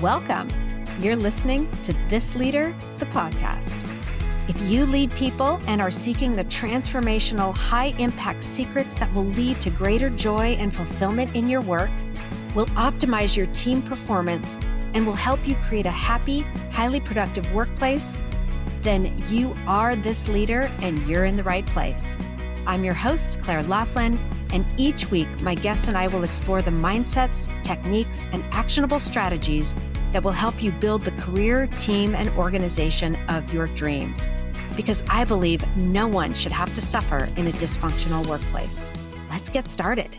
Welcome. You're listening to This Leader, the podcast. If you lead people and are seeking the transformational, high-impact secrets that will lead to greater joy and fulfillment in your work, will optimize your team performance, and will help you create a happy, highly productive workplace, then you are this leader and you're in the right place. I'm your host, Claire Laughlin, and each week my guests and I will explore the mindsets, techniques, and actionable strategies that will help you build the career, team, and organization of your dreams. Because I believe no one should have to suffer in a dysfunctional workplace. Let's get started.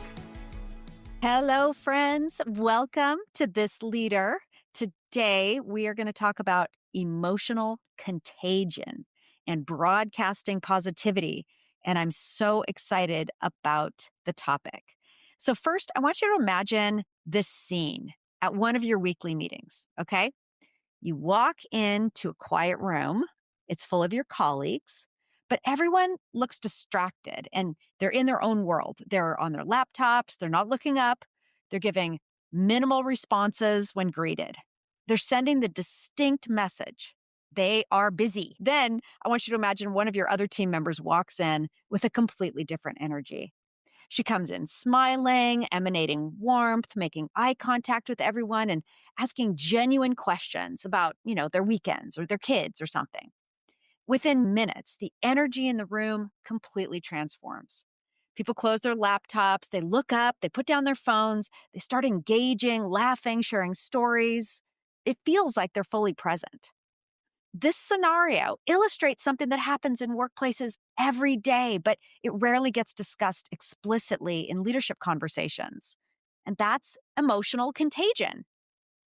Hello, friends. Welcome to This Leader. Today, we are going to talk about emotional contagion and broadcasting positivity. And I'm so excited about the topic. So first, I want you to imagine this scene at one of your weekly meetings, okay? You walk into a quiet room. It's full of your colleagues, but everyone looks distracted and they're in their own world. They're on their laptops. They're not looking up. They're giving minimal responses when greeted. They're sending the distinct message. They are busy. Then I want you to imagine one of your other team members walks in with a completely different energy. She comes in smiling, emanating warmth, making eye contact with everyone, and asking genuine questions about, their weekends or their kids or something. Within minutes, the energy in the room completely transforms. People close their laptops, they look up, they put down their phones, they start engaging, laughing, sharing stories. It feels like they're fully present. This scenario illustrates something that happens in workplaces every day, but it rarely gets discussed explicitly in leadership conversations. And that's emotional contagion.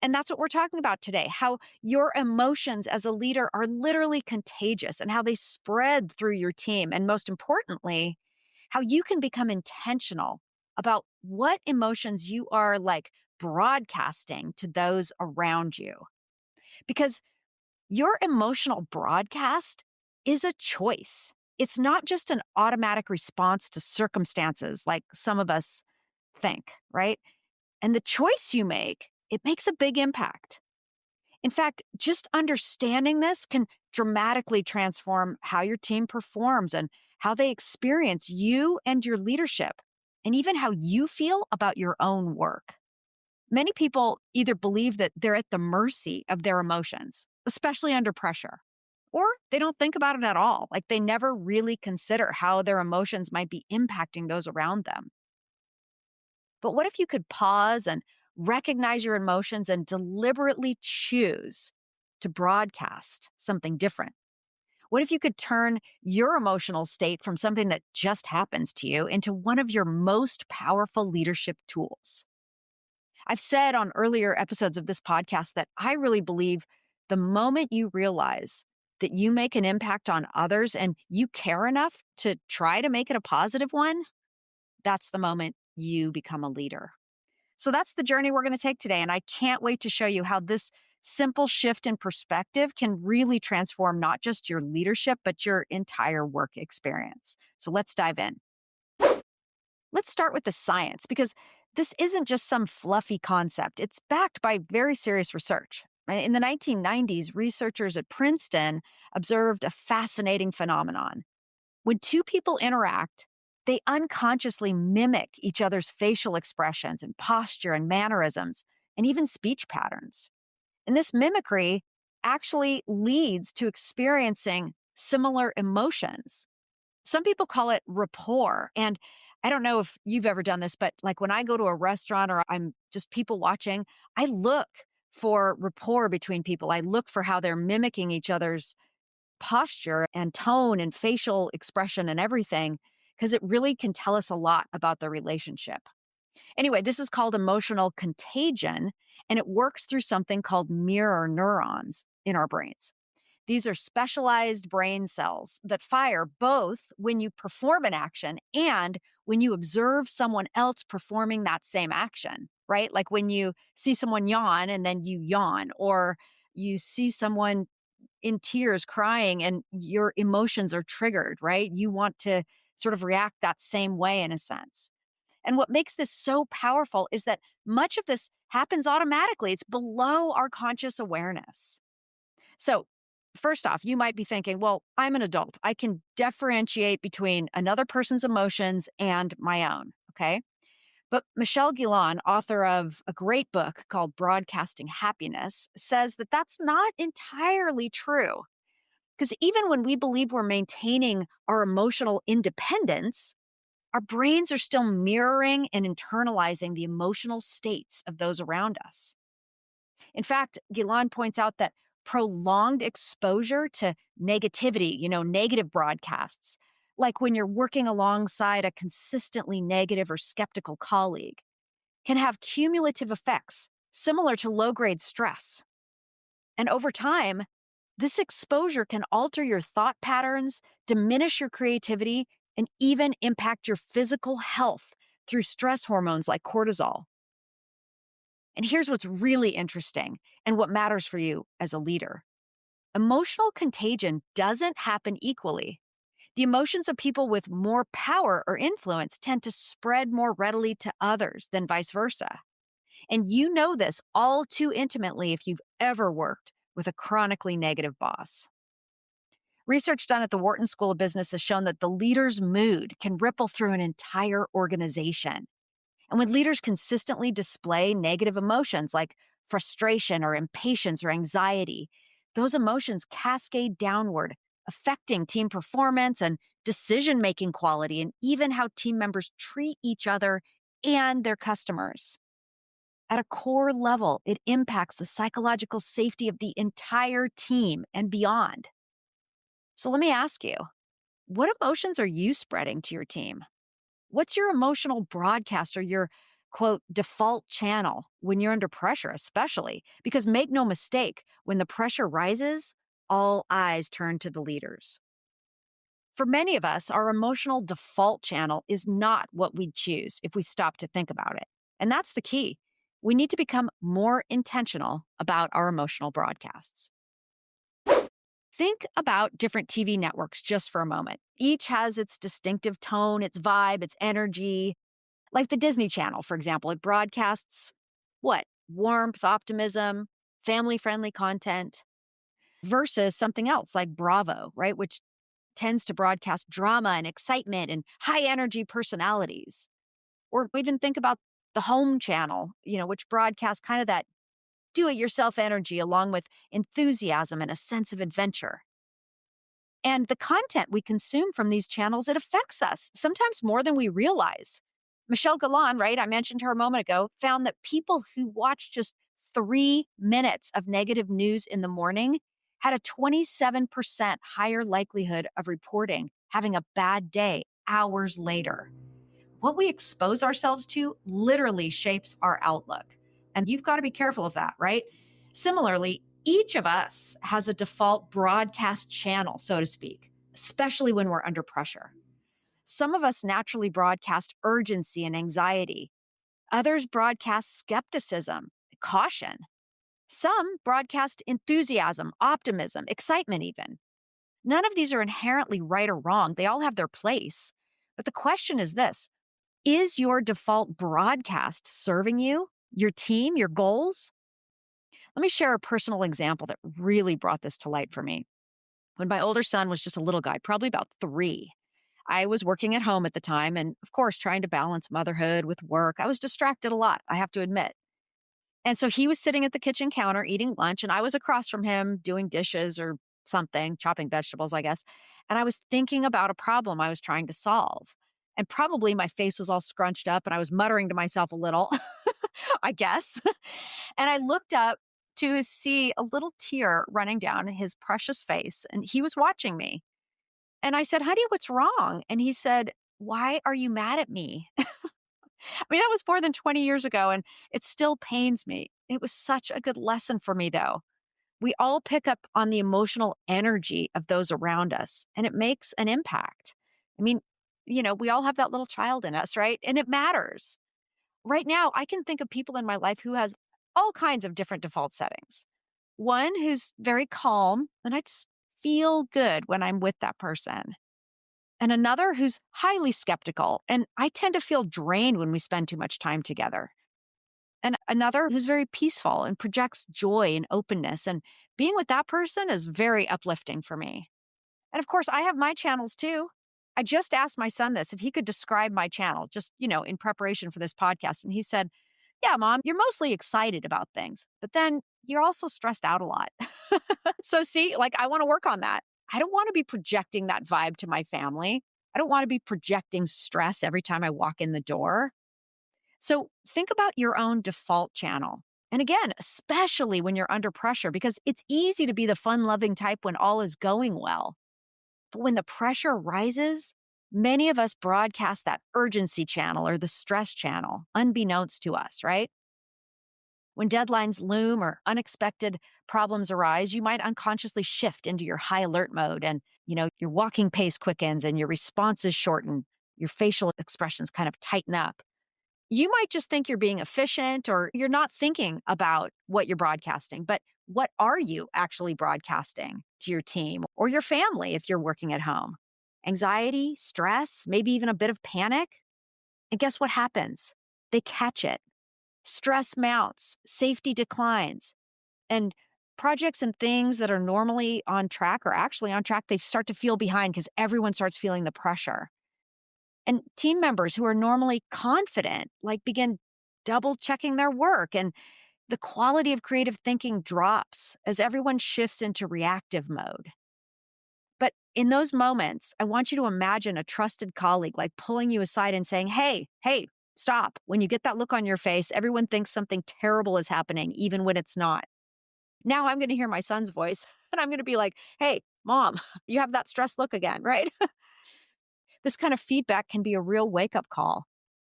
And that's what we're talking about today, how your emotions as a leader are literally contagious and how they spread through your team. And most importantly, how you can become intentional about what emotions you are broadcasting to those around you. Because your emotional broadcast is a choice. It's not just an automatic response to circumstances like some of us think, right? And the choice you make, it makes a big impact. In fact, just understanding this can dramatically transform how your team performs and how they experience you and your leadership, and even how you feel about your own work. Many people either believe that they're at the mercy of their emotions, especially under pressure, or they don't think about it at all. Like they never really consider how their emotions might be impacting those around them. But what if you could pause and recognize your emotions and deliberately choose to broadcast something different? What if you could turn your emotional state from something that just happens to you into one of your most powerful leadership tools? I've said on earlier episodes of this podcast that I really believe the moment you realize that you make an impact on others and you care enough to try to make it a positive one, that's the moment you become a leader. So that's the journey we're going to take today. And I can't wait to show you how this simple shift in perspective can really transform not just your leadership, but your entire work experience. So let's dive in. Let's start with the science, because this isn't just some fluffy concept. It's backed by very serious research. Right? In the 1990s, researchers at Princeton observed a fascinating phenomenon. When two people interact, they unconsciously mimic each other's facial expressions and posture and mannerisms, and even speech patterns. And this mimicry actually leads to experiencing similar emotions. Some people call it rapport. And I don't know if you've ever done this, but like when I go to a restaurant or I'm just people watching, I look for rapport between people. I look for how they're mimicking each other's posture and tone and facial expression and everything, because it really can tell us a lot about the relationship. Anyway, this is called emotional contagion, and it works through something called mirror neurons in our brains. These are specialized brain cells that fire both when you perform an action and when you observe someone else performing that same action, right? Like when you see someone yawn and then you yawn, or you see someone in tears crying and your emotions are triggered, right? You want to sort of react that same way in a sense. And what makes this so powerful is that much of this happens automatically. It's below our conscious awareness. So, first off, you might be thinking, well, I'm an adult. I can differentiate between another person's emotions and my own. Okay. But Michelle Guillen, author of a great book called Broadcasting Happiness, says that that's not entirely true. Because even when we believe we're maintaining our emotional independence, our brains are still mirroring and internalizing the emotional states of those around us. In fact, Guillen points out that prolonged exposure to negativity, negative broadcasts, like when you're working alongside a consistently negative or skeptical colleague, can have cumulative effects similar to low grade stress. And over time, this exposure can alter your thought patterns, diminish your creativity, and even impact your physical health through stress hormones like cortisol. And here's what's really interesting and what matters for you as a leader. Emotional contagion doesn't happen equally. The emotions of people with more power or influence tend to spread more readily to others than vice versa. And you know this all too intimately if you've ever worked with a chronically negative boss. Research done at the Wharton School of Business has shown that the leader's mood can ripple through an entire organization. And when leaders consistently display negative emotions like frustration or impatience or anxiety, those emotions cascade downward, affecting team performance and decision making quality, and even how team members treat each other and their customers. At a core level, it impacts the psychological safety of the entire team and beyond. So let me ask you, what emotions are you spreading to your team? What's your emotional broadcast or your quote default channel when you're under pressure, especially? Because make no mistake, when the pressure rises, all eyes turn to the leaders. For many of us, our emotional default channel is not what we'd choose if we stop to think about it. And that's the key. We need to become more intentional about our emotional broadcasts. Think about different TV networks just for a moment. Each has its distinctive tone, its vibe, its energy. Like the Disney Channel, for example, it broadcasts what? Warmth, optimism, family friendly content versus something else like Bravo, right? Which tends to broadcast drama and excitement and high energy personalities. Or even think about the Home Channel, which broadcasts kind of that do it yourself energy along with enthusiasm and a sense of adventure. And the content we consume from these channels, it affects us, sometimes more than we realize. Michelle Galan, right, I mentioned her a moment ago, found that people who watched just 3 minutes of negative news in the morning had a 27% higher likelihood of reporting having a bad day hours later. What we expose ourselves to literally shapes our outlook. And you've got to be careful of that, right? Similarly, each of us has a default broadcast channel, so to speak, especially when we're under pressure. Some of us naturally broadcast urgency and anxiety. Others broadcast skepticism, caution. Some broadcast enthusiasm, optimism, excitement, even. None of these are inherently right or wrong. They all have their place. But the question is this: is your default broadcast serving you, your team, your goals? Let me share a personal example that really brought this to light for me. When my older son was just a little guy, probably about 3, I was working at home at the time and, of course, trying to balance motherhood with work. I was distracted a lot, I have to admit. And so he was sitting at the kitchen counter eating lunch, and I was across from him doing dishes or something, chopping vegetables, I guess. And I was thinking about a problem I was trying to solve. And probably my face was all scrunched up and I was muttering to myself a little, I guess. And I looked up to see a little tear running down his precious face, and he was watching me. And I said, "Honey, what's wrong?" And he said, "Why are you mad at me?" I mean, that was more than 20 years ago, and it still pains me. It was such a good lesson for me, though. We all pick up on the emotional energy of those around us, and it makes an impact. I mean, we all have that little child in us, right? And it matters. Right now, I can think of people in my life who has all kinds of different default settings. One who's very calm, and I just feel good when I'm with that person. and another who's highly skeptical. And I tend to feel drained when we spend too much time together. And another who's very peaceful and projects joy and openness. And being with that person is very uplifting for me. And of course, I have my channels too. I just asked my son this, if he could describe my channel, just, in preparation for this podcast. And he said, "Yeah, mom, you're mostly excited about things, but then you're also stressed out a lot." So, see, like, I want to work on that. I don't want to be projecting that vibe to my family. I don't want to be projecting stress every time I walk in the door. So, think about your own default channel. And again, especially when you're under pressure, because it's easy to be the fun loving type when all is going well. But when the pressure rises, many of us broadcast that urgency channel or the stress channel, unbeknownst to us, right? When deadlines loom or unexpected problems arise, you might unconsciously shift into your high alert mode and, your walking pace quickens and your responses shorten, your facial expressions kind of tighten up. You might just think you're being efficient or you're not thinking about what you're broadcasting, but what are you actually broadcasting to your team or your family if you're working at home? Anxiety, stress, maybe even a bit of panic? And guess what happens? They catch it. Stress mounts, safety declines, and projects and things that are normally on track or actually on track, they start to feel behind because everyone starts feeling the pressure. And team members who are normally confident, like, begin double checking their work, and the quality of creative thinking drops as everyone shifts into reactive mode. But in those moments, I want you to imagine a trusted colleague like pulling you aside and saying, hey, stop. When you get that look on your face, everyone thinks something terrible is happening, even when it's not. Now I'm going to hear my son's voice and I'm going to be like, "Hey, mom, you have that stressed look again," right? This kind of feedback can be a real wake up call.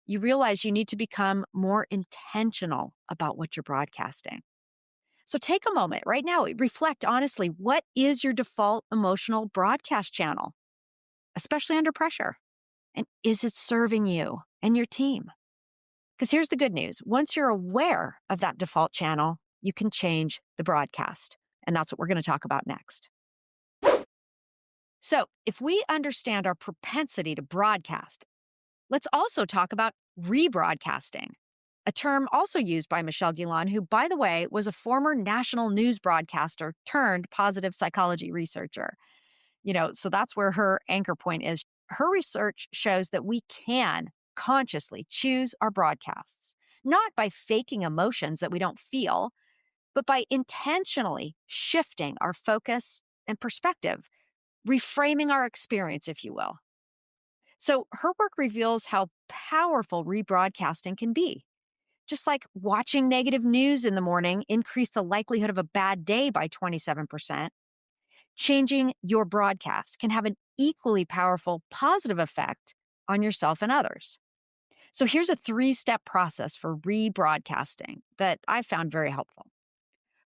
You realize you need to become more intentional about what you're broadcasting. So take a moment right now, reflect honestly, what is your default emotional broadcast channel, especially under pressure? And is it serving you and your team? Because here's the good news. Once you're aware of that default channel, you can change the broadcast. And that's what we're going to talk about next. So if we understand our propensity to broadcast, let's also talk about rebroadcasting, a term also used by Michelle Guillen, who, by the way, was a former national news broadcaster turned positive psychology researcher. So that's where her anchor point is. Her research shows that we can consciously choose our broadcasts, not by faking emotions that we don't feel, but by intentionally shifting our focus and perspective, reframing our experience, if you will. So her work reveals how powerful rebroadcasting can be. Just like watching negative news in the morning increased the likelihood of a bad day by 27%, changing your broadcast can have an equally powerful positive effect on yourself and others. So here's a 3-step process for rebroadcasting that I found very helpful.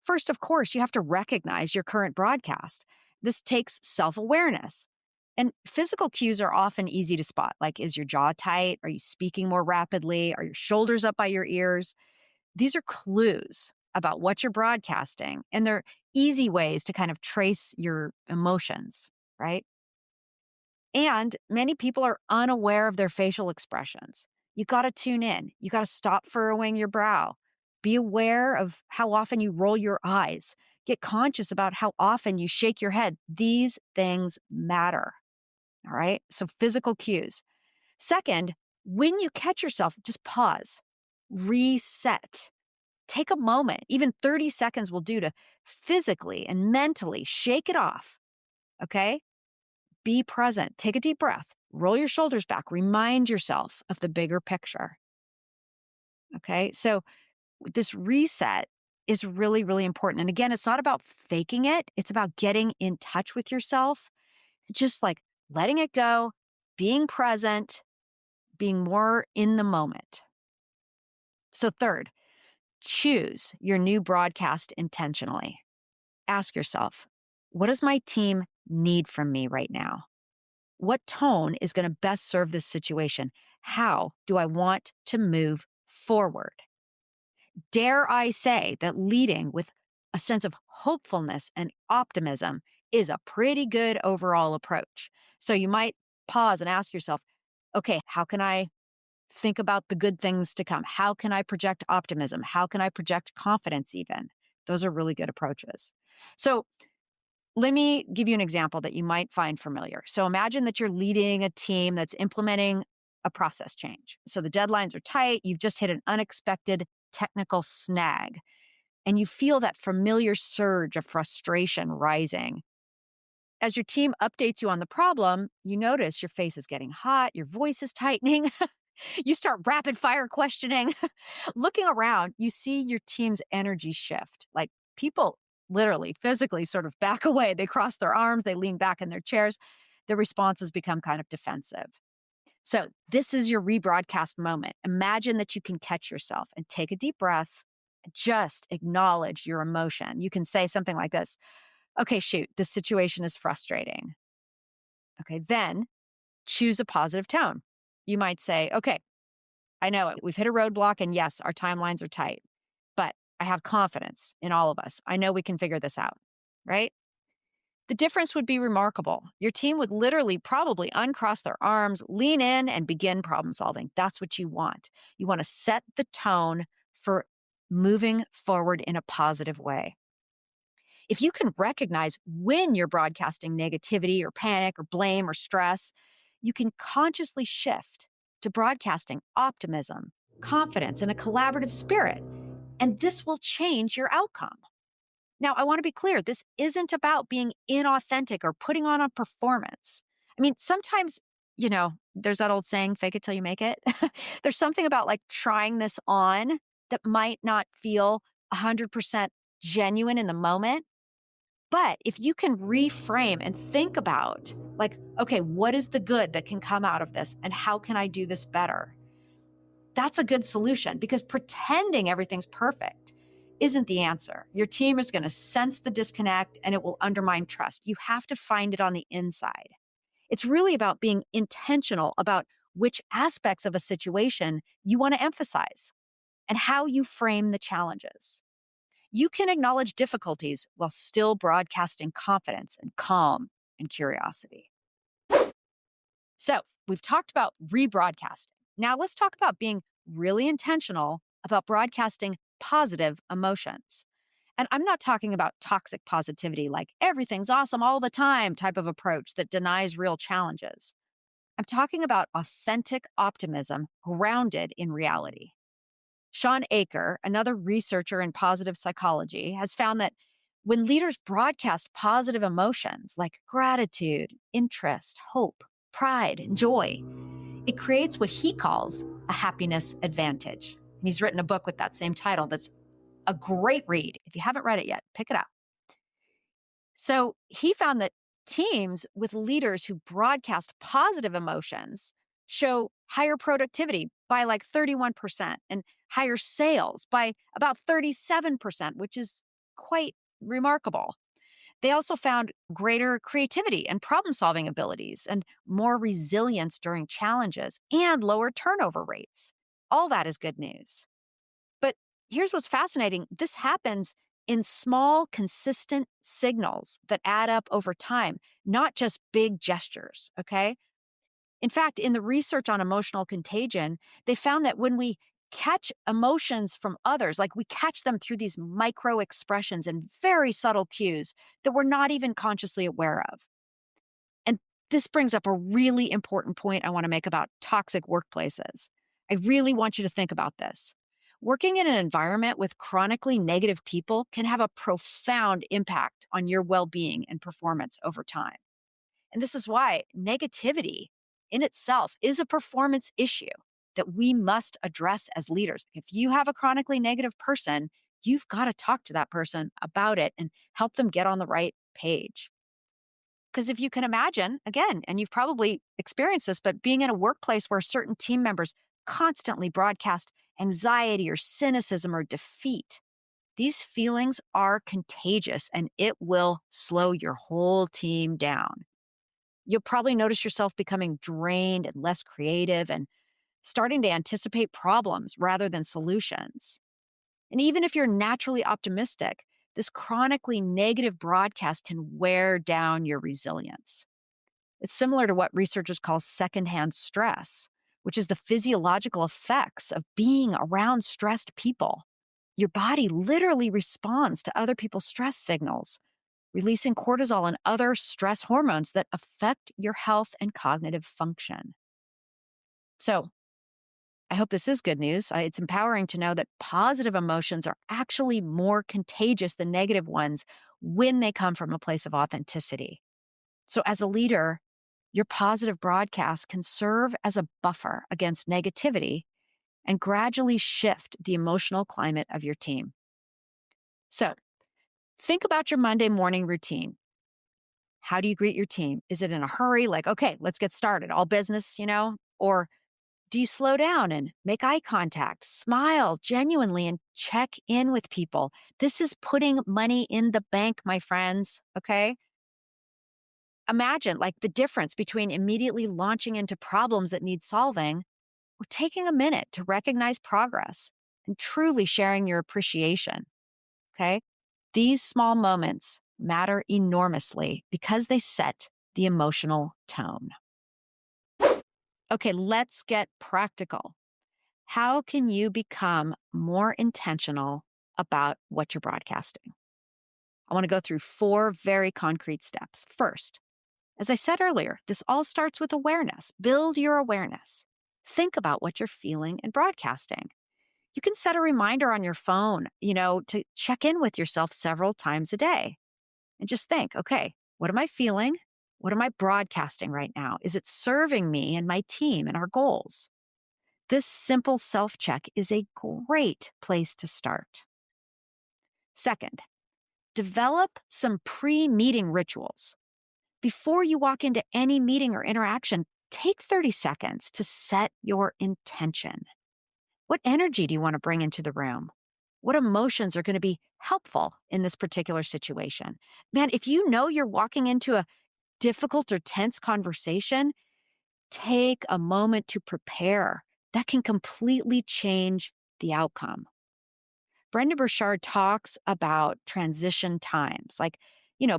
First, of course, you have to recognize your current broadcast. This takes self-awareness. And physical cues are often easy to spot, like, is your jaw tight? Are you speaking more rapidly? Are your shoulders up by your ears? These are clues about what you're broadcasting, and they're easy ways to kind of trace your emotions, right? And many people are unaware of their facial expressions. You got to tune in. You got to stop furrowing your brow. Be aware of how often you roll your eyes. Get conscious about how often you shake your head. These things matter. All right. So physical cues. Second, when you catch yourself, just pause, reset. Take a moment, even 30 seconds will do, to physically and mentally shake it off. Okay. Be present. Take a deep breath. Roll your shoulders back. Remind yourself of the bigger picture. Okay. So this reset is really, really important. And again, it's not about faking it. It's about getting in touch with yourself, just like letting it go, being present, being more in the moment. So third, choose your new broadcast intentionally. Ask yourself, what does my team need from me right now? What tone is going to best serve this situation? How do I want to move forward? Dare I say that leading with a sense of hopefulness and optimism is a pretty good overall approach. So you might pause and ask yourself, okay, how can I think about the good things to come? How can I project optimism? How can I project confidence even? Those are really good approaches. So let me give you an example that you might find familiar. So imagine that you're leading a team that's implementing a process change. So the deadlines are tight. You've just hit an unexpected technical snag, and you feel that familiar surge of frustration rising. As your team updates you on the problem, you notice your face is getting hot, your voice is tightening. You start rapid fire questioning. Looking around, you see your team's energy shift. Like people literally, physically sort of back away. They cross their arms, they lean back in their chairs. Their responses become kind of defensive. So, this is your rebroadcast moment. Imagine that you can catch yourself and take a deep breath. Just acknowledge your emotion. You can say something like this: okay, shoot, this situation is frustrating. Okay, then choose a positive tone. You might say, okay, I know it. We've hit a roadblock, and yes, our timelines are tight, but I have confidence in all of us. I know we can figure this out, right? The difference would be remarkable. Your team would literally probably uncross their arms, lean in, and begin problem solving. That's what you want. You want to set the tone for moving forward in a positive way. If you can recognize when you're broadcasting negativity or panic or blame or stress, you can consciously shift to broadcasting optimism, confidence, and a collaborative spirit. And this will change your outcome. Now, I want to be clear, this isn't about being inauthentic or putting on a performance. I mean, sometimes, there's that old saying, fake it till you make it. There's something about like trying this on that might not feel 100% genuine in the moment. But if you can reframe and think about, like, okay, what is the good that can come out of this and how can I do this better? That's a good solution, because pretending everything's perfect isn't the answer. Your team is going to sense the disconnect and it will undermine trust. You have to find it on the inside. It's really about being intentional about which aspects of a situation you want to emphasize and how you frame the challenges. You can acknowledge difficulties while still broadcasting confidence and calm and curiosity. So, we've talked about rebroadcasting. Now, let's talk about being really intentional about broadcasting positive emotions. And I'm not talking about toxic positivity, like everything's awesome all the time type of approach that denies real challenges. I'm talking about authentic optimism grounded in reality. Sean Aker, another researcher in positive psychology, has found that when leaders broadcast positive emotions like gratitude, interest, hope, pride, and joy, it creates what he calls a happiness advantage. And he's written a book with that same title that's a great read. If you haven't read it yet, pick it up. So he found that teams with leaders who broadcast positive emotions show higher productivity by like 31% and higher sales by about 37%, which is quite remarkable. They also found greater creativity and problem solving abilities and more resilience during challenges and lower turnover rates. All that is good news. But here's what's fascinating. This happens in small, consistent signals that add up over time, not just big gestures, okay? In fact, in the research on emotional contagion, they found that when we catch emotions from others, like we catch them through these micro expressions and very subtle cues that we're not even consciously aware of. And this brings up a really important point I want to make about toxic workplaces. I really want you to think about this. Working in an environment with chronically negative people can have a profound impact on your well-being and performance over time. And this is why negativity in itself is a performance issue that we must address as leaders. If you have a chronically negative person, you've got to talk to that person about it and help them get on the right page. Because if you can imagine, again, and you've probably experienced this, but being in a workplace where certain team members constantly broadcast anxiety or cynicism or defeat, these feelings are contagious and it will slow your whole team down. You'll probably notice yourself becoming drained and less creative and starting to anticipate problems rather than solutions. And even if you're naturally optimistic, this chronically negative broadcast can wear down your resilience. It's similar to what researchers call secondhand stress, which is the physiological effects of being around stressed people. Your body literally responds to other people's stress signals, releasing cortisol and other stress hormones that affect your health and cognitive function. So, I hope this is good news. It's empowering to know that positive emotions are actually more contagious than negative ones when they come from a place of authenticity. So, as a leader, your positive broadcast can serve as a buffer against negativity and gradually shift the emotional climate of your team. So, think about your Monday morning routine. How do you greet your team? Is it in a hurry, like, okay, let's get started, all business, Or do you slow down and make eye contact, smile genuinely, and check in with people? This is putting money in the bank, my friends, okay? Imagine like the difference between immediately launching into problems that need solving or taking a minute to recognize progress and truly sharing your appreciation, okay? These small moments matter enormously because they set the emotional tone. Okay, let's get practical. How can you become more intentional about what you're broadcasting? I want to go through 4 very concrete steps. First, as I said earlier, this all starts with awareness. Build your awareness. Think about what you're feeling and broadcasting. You can set a reminder on your phone, to check in with yourself several times a day and just think, okay, what am I feeling? What am I broadcasting right now? Is it serving me and my team and our goals? This simple self check is a great place to start. Second, develop some pre meeting rituals. Before you walk into any meeting or interaction, take 30 seconds to set your intention. What energy do you want to bring into the room? What emotions are going to be helpful in this particular situation? Man, if you know you're walking into a difficult or tense conversation, take a moment to prepare. That can completely change the outcome. Brenda Burchard talks about transition times, like,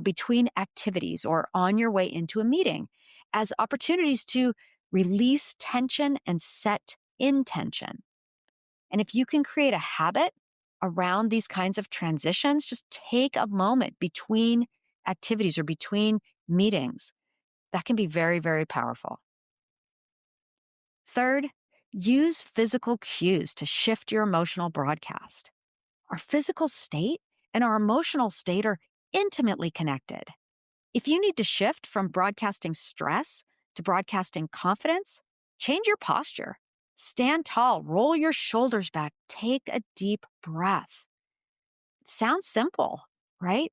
between activities or on your way into a meeting, as opportunities to release tension and set intention. And if you can create a habit around these kinds of transitions, just take a moment between activities or between meetings. That can be very, very powerful. Third, use physical cues to shift your emotional broadcast. Our physical state and our emotional state are intimately connected. If you need to shift from broadcasting stress to broadcasting confidence, change your posture. Stand tall, roll your shoulders back, take a deep breath. It sounds simple, right?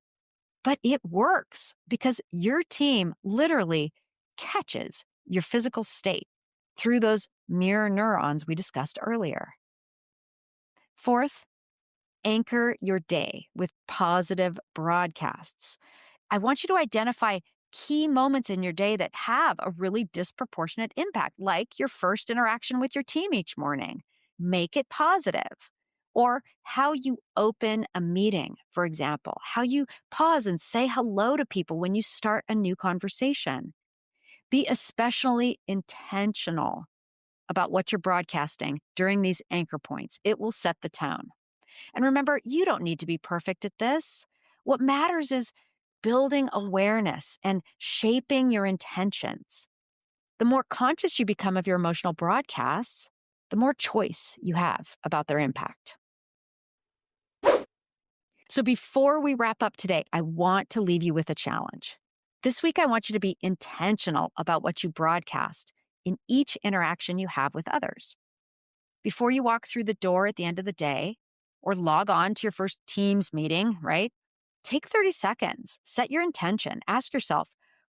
But it works because your team literally catches your physical state through those mirror neurons we discussed earlier. Fourth, anchor your day with positive broadcasts. I want you to identify key moments in your day that have a really disproportionate impact, like your first interaction with your team each morning. Make it positive. Or how you open a meeting, for example, how you pause and say hello to people when you start a new conversation. Be especially intentional about what you're broadcasting during these anchor points. It will set the tone. And remember, you don't need to be perfect at this. What matters is building awareness and shaping your intentions. The more conscious you become of your emotional broadcasts, the more choice you have about their impact. So before we wrap up today, I want to leave you with a challenge. This week, I want you to be intentional about what you broadcast in each interaction you have with others. Before you walk through the door at the end of the day or log on to your first Teams meeting, right? Take 30 seconds, set your intention, ask yourself,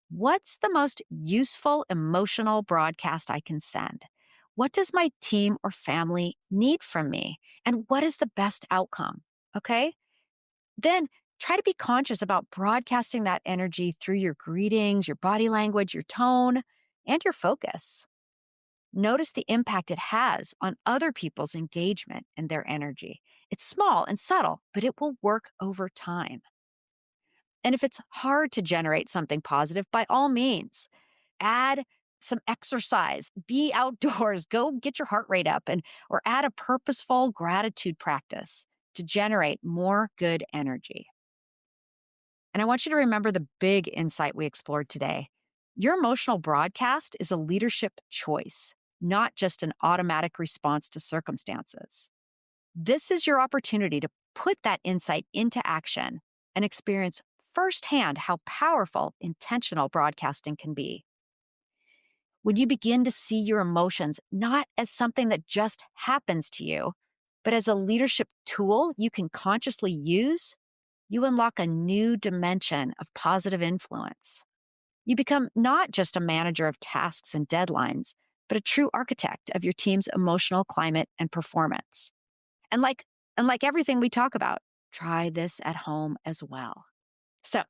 what's the most useful emotional broadcast I can send? What does my team or family need from me? And what is the best outcome? Okay. Then try to be conscious about broadcasting that energy through your greetings, your body language, your tone, and your focus. Notice the impact it has on other people's engagement and their energy. It's small and subtle, but it will work over time. And if it's hard to generate something positive, by all means, add some exercise, be outdoors, go get your heart rate up, or add a purposeful gratitude practice to generate more good energy. And I want you to remember the big insight we explored today. Your emotional broadcast is a leadership choice, not just an automatic response to circumstances. This is your opportunity to put that insight into action and experience firsthand how powerful intentional broadcasting can be. When you begin to see your emotions not as something that just happens to you, but as a leadership tool you can consciously use, you unlock a new dimension of positive influence. You become not just a manager of tasks and deadlines, but a true architect of your team's emotional climate and performance. And like everything we talk about, try this at home as well. So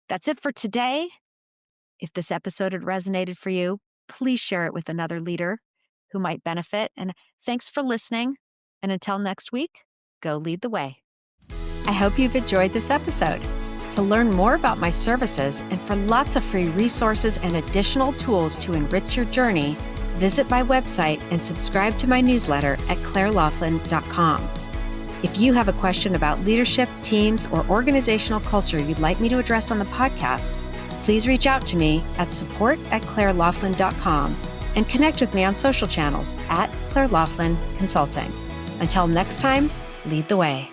that's it for today. If this episode had resonated for you, please share it with another leader who might benefit. And thanks for listening. And until next week, go lead the way. I hope you've enjoyed this episode. To learn more about my services and for lots of free resources and additional tools to enrich your journey, visit my website and subscribe to my newsletter at clairelaughlin.com. If you have a question about leadership, teams, or organizational culture you'd like me to address on the podcast, please reach out to me at support@clairelaughlin.com and connect with me on social channels @ClaireLaughlin Consulting. Until next time, lead the way.